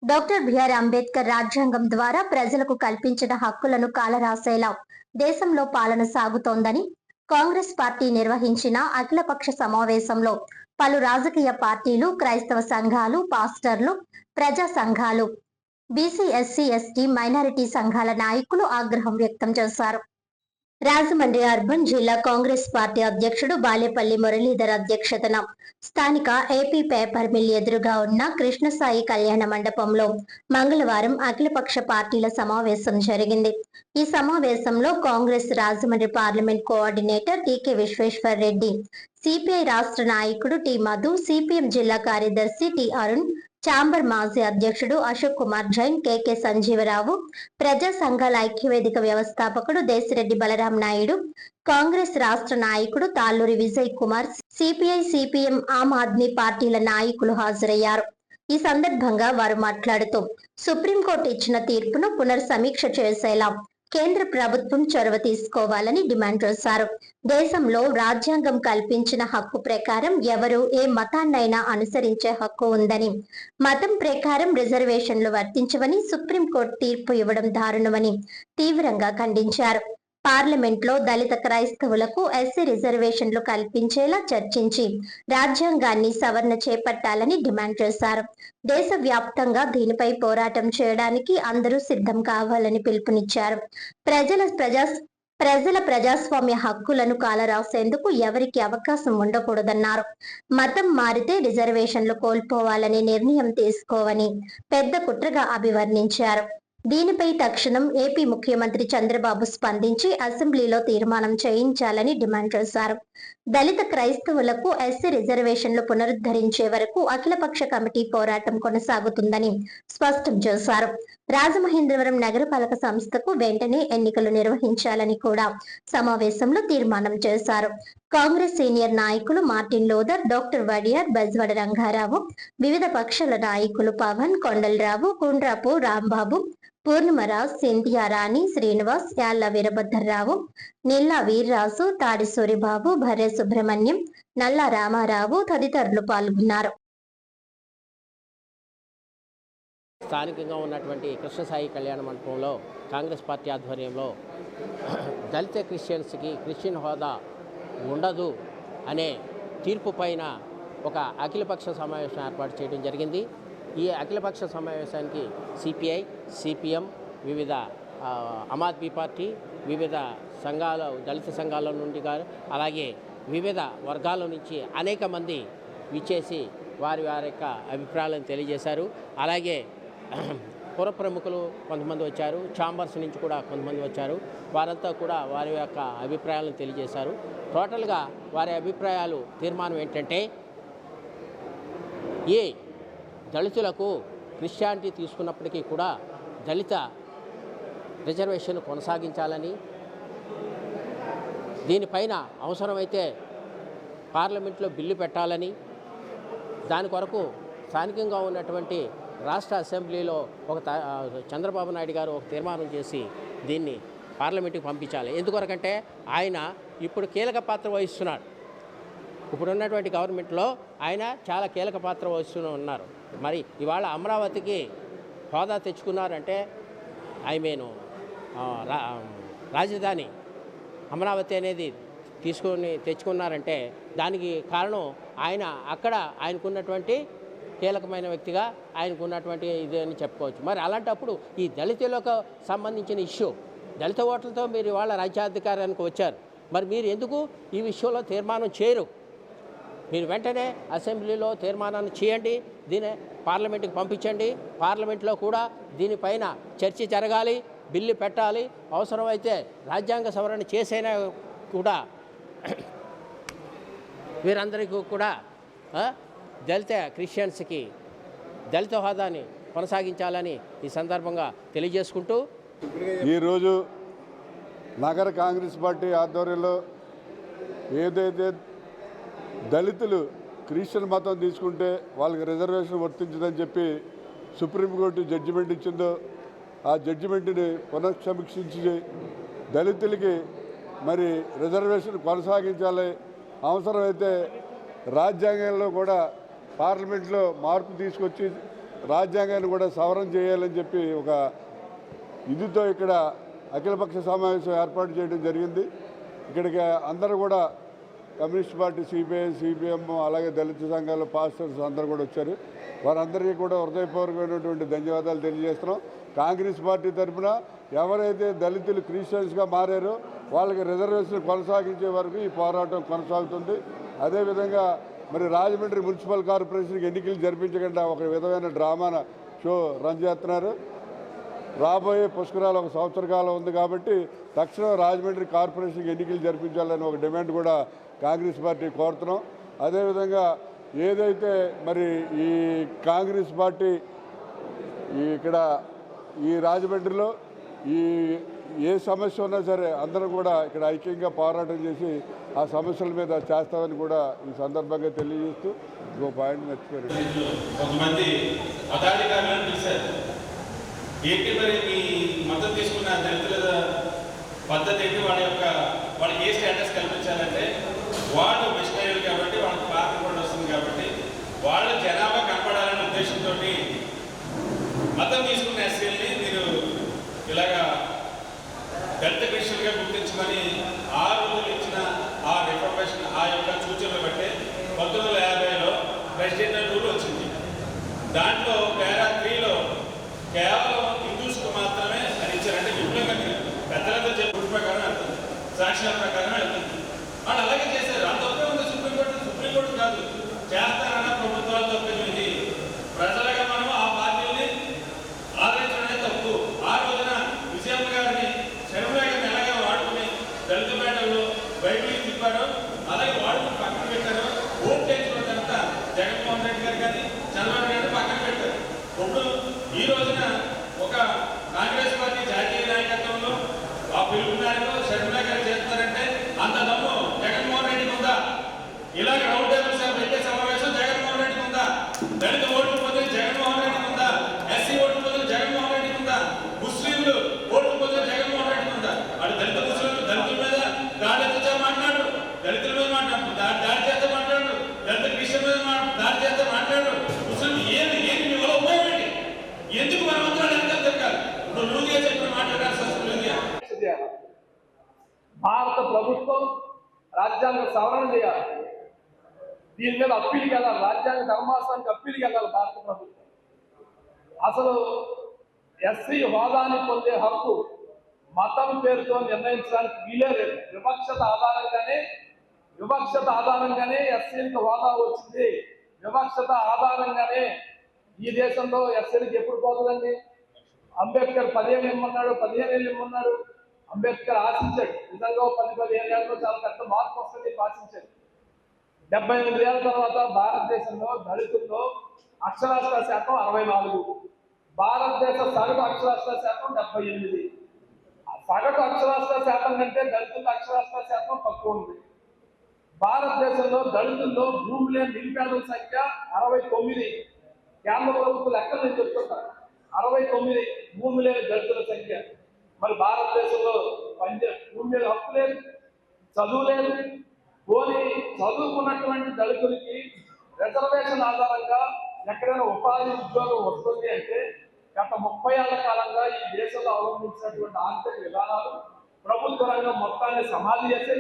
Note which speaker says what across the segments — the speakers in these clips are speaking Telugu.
Speaker 1: డాక్టర్ బిఆర్ అంబేద్కర్ రాజ్యాంగం ద్వారా ప్రజలకు కల్పించిన హక్కులను కాలరాసేలా దేశంలో పాలన సాగుతోందని కాంగ్రెస్ పార్టీ నిర్వహించిన అఖిలపక్ష సమావేశంలో పలు రాజకీయ పార్టీలు, క్రైస్తవ సంఘాలు, పాస్టర్లు, ప్రజా సంఘాలు, బీసీ, ఎస్సీ, ఎస్టీ, మైనారిటీ సంఘాల నాయకులు ఆగ్రహం వ్యక్తం చేశారు. రాజమండ్రి అర్బన్ జిల్లా కాంగ్రెస్ పార్టీ అధ్యక్షుడు బాలేపల్లి మురళీధర్ అధ్యక్షతన స్థానిక ఏపీ పేపర్ మిల్ ఎదురుగా ఉన్న కృష్ణసాయి కళ్యాణ మండపంలో మంగళవారం అఖిలపక్ష పార్టీల సమావేశం జరిగింది. ఈ సమావేశంలో కాంగ్రెస్ రాజమండ్రి పార్లమెంట్ కోఆర్డినేటర్ టీకే విశ్వేశ్వర్ రెడ్డి, సిపిఐ రాష్ట్ర నాయకుడు టి మధు, సిపిఎం జిల్లా కార్యదర్శి టి అరుణ్, ఛాంబర్ మాజీ అధ్యక్షుడు అశోక్ కుమార్ జైన్, కెకే సంజీవరావు, ప్రజా సంఘాల ఐక్యవేదిక వ్యవస్థాపకుడు దేశిరెడ్డి బలరాం నాయుడు, కాంగ్రెస్ రాష్ట్ర నాయకుడు తాళ్లూరి విజయ్ కుమార్, సిపిఐ, సిపిఎం, ఆమ్ ఆద్మీ పార్టీల నాయకులు హాజరయ్యారు. ఈ సందర్భంగా వారు మాట్లాడుతూ సుప్రీంకోర్టు ఇచ్చిన తీర్పును పునర్సమీక్ష చేసేలా కేంద్ర ప్రభుత్వం చొరవ తీసుకోవాలని డిమాండ్ చేశారు. దేశంలో రాజ్యాంగం కల్పించిన హక్కు ప్రకారం ఎవరు ఏ మతాన్నైనా అనుసరించే హక్కు ఉందని, మతం ప్రకారం రిజర్వేషన్లు వర్తించవని సుప్రీంకోర్టు తీర్పు ఇవ్వడం దారుణమని తీవ్రంగా ఖండించారు. పార్లమెంట్లో దళిత క్రైస్తవులకు ఎస్సీ రిజర్వేషన్లు కల్పించేలా చర్చించి రాజ్యాంగాన్ని సవరణ చేపట్టాలని డిమాండ్ చేశారు. దేశవ్యాప్తంగా దీనిపై పోరాటం చేయడానికి అందరూ సిద్ధం కావాలని పిలుపునిచ్చారు. ప్రజల ప్రజాస్వామ్య హక్కులను కాలరాసేందుకు ఎవరికి అవకాశం ఉండకూడదన్నారు. మతం మారితే రిజర్వేషన్లు కోల్పోవాలని నిర్ణయం తీసుకోవని పెద్ద కుట్రగా అభివర్ణించారు. దీనిపై తక్షణం ఏపీ ముఖ్యమంత్రి చంద్రబాబు స్పందించి అసెంబ్లీలో తీర్మానం చేయించాలని డిమాండ్ చేశారు. దళిత క్రైస్తవులకు ఎస్సీ రిజర్వేషన్లు పునరుద్ధరించే వరకు అఖిలపక్ష కమిటీ పోరాటం కొనసాగుతుందని స్పష్టం చేశారు. రాజమహేంద్రవరం నగరపాలక సంస్థకు వెంటనే ఎన్నికలు నిర్వహించాలని కూడా సమావేశంలో తీర్మానం చేశారు. కాంగ్రెస్ సీనియర్ నాయకులు Martin Luther, doctor Wodeyar, Bezawada Rangarao, వివిధ పక్షాల నాయకులు పవన్, కొండలరావు, కుండ్రాపు రాంబాబు, పూర్ణిమరాజ్, సింధియా రాణి, శ్రీనివాస్, యాళ్ల వీరభద్రరావు, నిల్లా వీర్రాజు, తాడి సూరిబాబు, భర్రె సుబ్రహ్మణ్యం, నల్లా రామారావు తదితరులు పాల్గొన్నారు.
Speaker 2: స్థానికంగా ఉన్నటువంటి కృష్ణసాయి కళ్యాణ మండపంలో కాంగ్రెస్ పార్టీ ఆధ్వర్యంలో దళిత క్రిస్టియన్స్కి క్రిస్టియన్ హోదా ఉండదు అనే తీర్పు పైన ఒక అఖిలపక్ష సమావేశం ఏర్పాటు చేయడం జరిగింది. ఈ అఖిలపక్ష సమావేశానికి సిపిఐ, సిపిఎం, వివిధ ఆమ్ ఆద్మీ పార్టీ, వివిధ సంఘాల దళిత సంఘాల నుండి అలాగే వివిధ వర్గాల నుంచి అనేక మంది విచ్చేసి వారి యొక్క అభిప్రాయాలను తెలియజేశారు. అలాగే పుర ప్రముఖులు కొంతమంది వచ్చారు, ఛాంబర్స్ నుంచి కూడా కొంతమంది వచ్చారు. వారంతా కూడా వారి యొక్క అభిప్రాయాలను తెలియజేశారు. టోటల్గా వారి అభిప్రాయాలు తీర్మానం ఏంటంటే, ఏ దళితులకు క్రిస్టియానిటీ తీసుకున్నప్పటికీ కూడా దళిత రిజర్వేషన్ కొనసాగించాలని, దీనిపైన అవసరమైతే పార్లమెంట్లో బిల్లు పెట్టాలని, దాని కొరకు స్థానికంగా ఉన్నటువంటి రాష్ట్ర అసెంబ్లీలో చంద్రబాబు నాయుడు గారు ఒక తీర్మానం చేసి దీన్ని పార్లమెంటుకి పంపించాలి. ఎందుకొరకంటే ఆయన ఇప్పుడు కీలక పాత్ర వహిస్తున్నాడు. ఇప్పుడున్నటువంటి గవర్నమెంట్లో ఆయన చాలా కీలక పాత్ర వహిస్తూ ఉన్నారు. మరి ఇవాళ అమరావతికి హోదా తెచ్చుకున్నారంటే రాజధాని అమరావతి అనేది తెచ్చుకున్నారంటే దానికి కారణం ఆయన అక్కడ ఆయనకున్నటువంటి కీలకమైన వ్యక్తిగా ఆయనకున్నటువంటి ఇది అని చెప్పుకోవచ్చు. మరి అలాంటప్పుడు ఈ దళితులకు సంబంధించిన ఇష్యూ, దళిత ఓట్లతో మీరు ఇవాళ రాజ్యాధికారానికి వచ్చారు. మరి మీరు ఎందుకు ఈ విషయంలో తీర్మానం చేయరు? మీరు వెంటనే అసెంబ్లీలో తీర్మానాన్ని చేయండి, దీన్ని పార్లమెంటుకి పంపించండి. పార్లమెంట్లో కూడా దీనిపైన చర్చ జరగాలి, బిల్లు పెట్టాలి. అవసరమైతే రాజ్యాంగ సవరణ చేసైనా కూడా వీరందరికీ కూడా దళిత క్రిస్టియన్స్కి దళిత హోదాని కొనసాగించాలని ఈ సందర్భంగా తెలియజేసుకుంటూ,
Speaker 3: ఈరోజు నగర కాంగ్రెస్ పార్టీ ఆధ్వర్యంలో ఏదైతే దళితులు క్రిస్టియన్ మతం తీసుకుంటే వాళ్ళకి రిజర్వేషన్ వర్తించదని చెప్పి సుప్రీంకోర్టు జడ్జిమెంట్ ఇచ్చిందో, ఆ జడ్జిమెంట్ని పునఃసమీక్షించి దళితులకి మరి రిజర్వేషన్ కొనసాగించాలి, అవసరమైతే రాజ్యాంగంలో కూడా పార్లమెంట్లో మార్పు తీసుకొచ్చి రాజ్యాంగాన్ని కూడా సవరణ చేయాలని చెప్పి ఒక ఇదితో ఇక్కడ అఖిలపక్ష సమావేశం ఏర్పాటు చేయడం జరిగింది. ఇక్కడికి అందరూ కూడా కమ్యూనిస్ట్ పార్టీ, సిపిఐ, సిపిఎం, అలాగే దళిత సంఘాలు, పాస్టర్స్ అందరూ కూడా వచ్చారు. వారందరికీ కూడా హృదయపూర్వకమైనటువంటి ధన్యవాదాలు తెలియజేస్తున్నాం. కాంగ్రెస్ పార్టీ తరఫున ఎవరైతే దళితులు క్రిస్టియన్స్గా మారారో వాళ్ళకి రిజర్వేషన్ కొనసాగించే వరకు ఈ పోరాటం కొనసాగుతుంది. అదేవిధంగా మరి రాజమండ్రి మున్సిపల్ కార్పొరేషన్కి ఎన్నికలు జరిపించకుండా ఒక విధమైన డ్రామా షో రన్ చేస్తున్నారు. రాబోయే పుష్కరాలు ఒక సంవత్సర కాలం ఉంది కాబట్టి తక్షణం రాజమండ్రి కార్పొరేషన్కి ఎన్నికలు జరిపించాలని ఒక డిమాండ్ కూడా కాంగ్రెస్ పార్టీ కోరుతున్నాం. అదేవిధంగా ఏదైతే మరి ఈ కాంగ్రెస్ పార్టీ ఇక్కడ ఈ రాజమండ్రిలో ఏ సమస్య ఉన్నా సరే అందరం కూడా ఇక్కడ ఐక్యంగా పోరాటం చేసి ఆ సమస్యల మీద చేస్తామని కూడా ఈ సందర్భంగా తెలియజేస్తూ ఇంకో పాయింట్ మర్చిపోయారు.
Speaker 4: కొంతమంది మతాధికారులను పిలిచారు. ఏంటి మరి మీ మద్దతు తీసుకున్న దళితుల పద్ధతి ఏంటి, వాళ్ళకి ఏ స్టేటస్ కల్పించాలంటే వాళ్ళు మిషనరీలు కాబట్టి వాళ్ళకి పాత కూడా వస్తుంది కాబట్టి వాళ్ళ జనాభా కనపడాలనే ఉద్దేశంతో మతం తీసుకున్న ఎస్సీలని మీరు ఇలాగా దళిత క్రిస్టియన్గా గుర్తించమని ఆ రోజులు ఇచ్చిన ఆ రిఫర్మేషన్ ఆ యొక్క సూచనలు బట్టే 1950లో ప్రెసిడెంట్ రూల్ వచ్చింది. దాంట్లో పారా 3లో కేవలం హిందూస్కు మాత్రమే అని ఇచ్చారంటే విప్లవంగా పెద్దలతో చెప్పిన ప్రకారం వెళ్తుంది, సాక్ష్యాల ప్రకారం వెళ్తుంది. వాళ్ళు అలాగే చేశారు. అంత తప్పే ఉంది. సుప్రీంకోర్టు కాదు చేస్తారన్న ప్రభుత్వాలు తప్పింది. ప్రజలుగా మనం ఆ పార్టీని ఆదరించడమే తప్పు. ఆ రోజున విజయమ్మ గారిని శర్మగారిని ఎలాగా వాడుకుని దళిత మేటల్లో బయటికి తిప్పారో అలాగే వాడుకుని పక్కన పెట్టారు. ఓట్ చేయించుకున్నంతా జగన్మోహన్ రెడ్డి గారు కానీ చంద్రబాబు గారిని పక్కన పెట్టారు. ఇప్పుడు ఈ రోజున ఒక కాంగ్రెస్ పార్టీ జాతీయ నాయకత్వంలో ఆ పిలుపు మేరకు శర్మిల గారు చేస్తున్నారంటే అంత దమ్ము జగన్మోహన్ రెడ్డికి ఉందా? ఇలాగ రౌండ్ టేబుల్ సార్ పెట్టే సమావేశం జగన్మోహన్ రెడ్డికి ఉందా? దళిత ఓట్లు పొందిన జగన్మోహన్ రెడ్డికి ఉందా? ఎస్సీ ఓట్లు పొందిన జగన్మోహన్ రెడ్డికి ఉందా? ముస్లింలు ఓట్లు పొందిన జగన్మోహన్ రెడ్డికి ఉందా? వాళ్ళు దళిత ముస్లింలు దళితుల మీద దాడి మాట్లాడు, దళితుల మీద దాడి చేస్తే మాట్లాడు, దళిత క్రిస్టియన్ మీద దాడి చేస్తే మాట్లాడు. ముస్లిం ఏమి మీ వల్ల ఉపయోగం ఏంటి? ఎందుకు మన మంత్రాలు ఎంత తిరగాలి? ఇప్పుడు లూదిగా చెప్పిన మాట్లాడాల్సి వస్తుంది.
Speaker 5: భారత ప్రభుత్వం రాజ్యాంగ సవరణ చేయాలి. దీని మీద అప్పీల్కి వెళ్ళాలి. రాజ్యాంగ ధర్మాసనానికి అప్పీల్కి వెళ్ళాలి భారత ప్రభుత్వం. అసలు ఎస్సీ హోదాని పొందే హక్కు మతం పేరుతో నిర్ణయించడానికి వీలే లేదు. వివక్షత ఆధారంగానే ఎస్సీలకు హోదా వచ్చింది. వివక్షత ఆధారంగానే ఈ దేశంలో ఎస్సీలకు ఎప్పుడు పోతుందండి? అంబేద్కర్ 15 ఇమ్మన్నాడు, 15 ఏళ్ళు ఇమ్మన్నాడు. అంబేద్కర్ ఆశించాడు నిజంగా 10-15 ఏళ్ళలో చాలా పెద్ద మార్పు వస్తుంది ఆశించాడు. 78 ఏళ్ళ తర్వాత భారతదేశంలో దళితుల్లో అక్షరాస్యత శాతం 64, భారతదేశ సగటు అక్షరాస్యత శాతం 78. సగటు అక్షరాస్యత శాతం కంటే దళితుల అక్షరాస్యత శాతం తక్కువ ఉంది. భారతదేశంలో దళితుల్లో భూమి లేని నిరుపేదల సంఖ్య 69. కేంద్ర ప్రభుత్వ లెక్కలు నేను చెప్తుంటాను. 69 భూమి లేని దళితుల సంఖ్య. మరి భారతదేశంలో భూమి మీద హక్కు లేదు, చదువు లేదు. పోనీ చదువుకున్నటువంటి దళితులకి రిజర్వేషన్ ఆధారంగా ఎక్కడైనా ఉపాధి ఉద్యోగం వస్తుంది అంటే గత 30 ఏళ్ల కాలంగా ఈ దేశంలో అవలంబించినటువంటి ఆర్థిక విధానాలు ప్రభుత్వ రంగం మొత్తాన్ని సమాధి చేసి,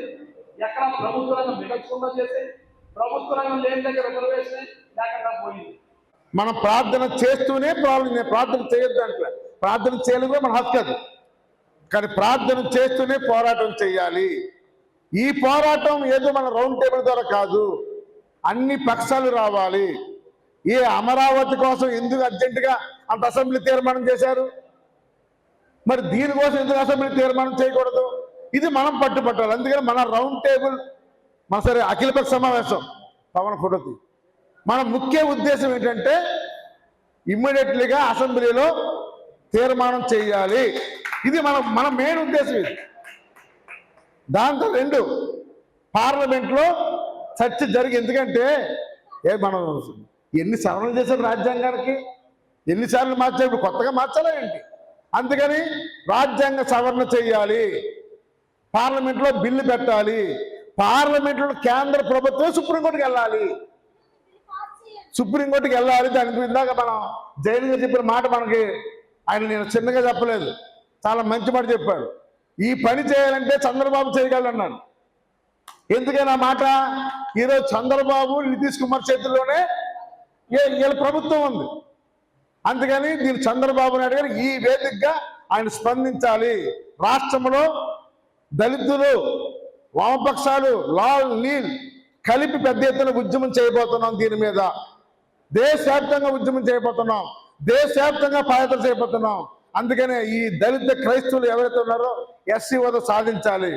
Speaker 5: ఎక్కడ ప్రభుత్వ రంగం మిగల్చకుండా చేసి, ప్రభుత్వ రంగం లేని దగ్గర రిజర్వేషన్ లేకుండా పోయింది.
Speaker 6: మనం ప్రార్థన చేస్తూనే ప్రార్థన చేయొద్దు అంటే ప్రార్థన చేయలేదు మన హక్కు అది. కానీ ప్రార్థన చేస్తూనే పోరాటం చేయాలి. ఈ పోరాటం ఏదో మన రౌండ్ టేబుల్ ద్వారా కాదు, అన్ని పక్షాలు రావాలి. ఏ అమరావతి కోసం ఎందుకు అర్జెంటుగా అంత అసెంబ్లీ తీర్మానం చేశారు? మరి దీనికోసం ఎందుకు అసెంబ్లీ తీర్మానం చేయకూడదు? ఇది మనం పట్టుపట్టాలి. అందుకని మన రౌండ్ టేబుల్ సరే అఖిలపక్ష సమావేశం పవన్ ఫోటోకి మన ముఖ్య ఉద్దేశం ఏంటంటే ఇమ్మీడియట్లీగా అసెంబ్లీలో తీర్మానం చేయాలి. ఇది మన మెయిన్ ఉద్దేశం. ఇది దాంతో 2 పార్లమెంట్లో చర్చ జరిగి, ఎందుకంటే మనం ఎన్ని సవరణలు చేశారు రాజ్యాంగానికి, ఎన్నిసార్లు మార్చారు, ఇప్పుడు కొత్తగా మార్చాలా ఏంటి? అందుకని రాజ్యాంగ సవరణ చేయాలి, పార్లమెంట్లో బిల్లు పెట్టాలి, పార్లమెంట్లో కేంద్ర ప్రభుత్వం సుప్రీంకోర్టుకి వెళ్ళాలి. సుప్రీంకోర్టుకి వెళ్ళాలి. దానికి ఇందాక మనం జైలుగా చెప్పిన మాట మనకి ఆయన నేను చిన్నగా చెప్పలేదు, చాలా మంచి మాట చెప్పాడు. ఈ పని చేయాలంటే చంద్రబాబు చేయగలన్నాడు. ఎందుకని ఆ మాట? ఈరోజు చంద్రబాబు నితీష్ కుమార్ చేతుల్లోనే వీళ్ళ ప్రభుత్వం ఉంది. అందుకని దీన్ని చంద్రబాబు నాయుడు గారు ఈ వేదికగా ఆయన స్పందించాలి. రాష్ట్రంలో దళితులు, వామపక్షాలు, లాల్ నీల్ కలిపి పెద్ద ఎత్తున ఉద్యమం చేయబోతున్నాం. దీని మీద దేశవ్యాప్తంగా ఉద్యమం చేయబోతున్నాం, దేశవ్యాప్తంగా పాదయాత్ర చేయబోతున్నాం. అందుకనే ఈ దళిత క్రైస్తవులు ఎవరైతే ఉన్నారో ఎస్సీ హోదా సాధించాలి.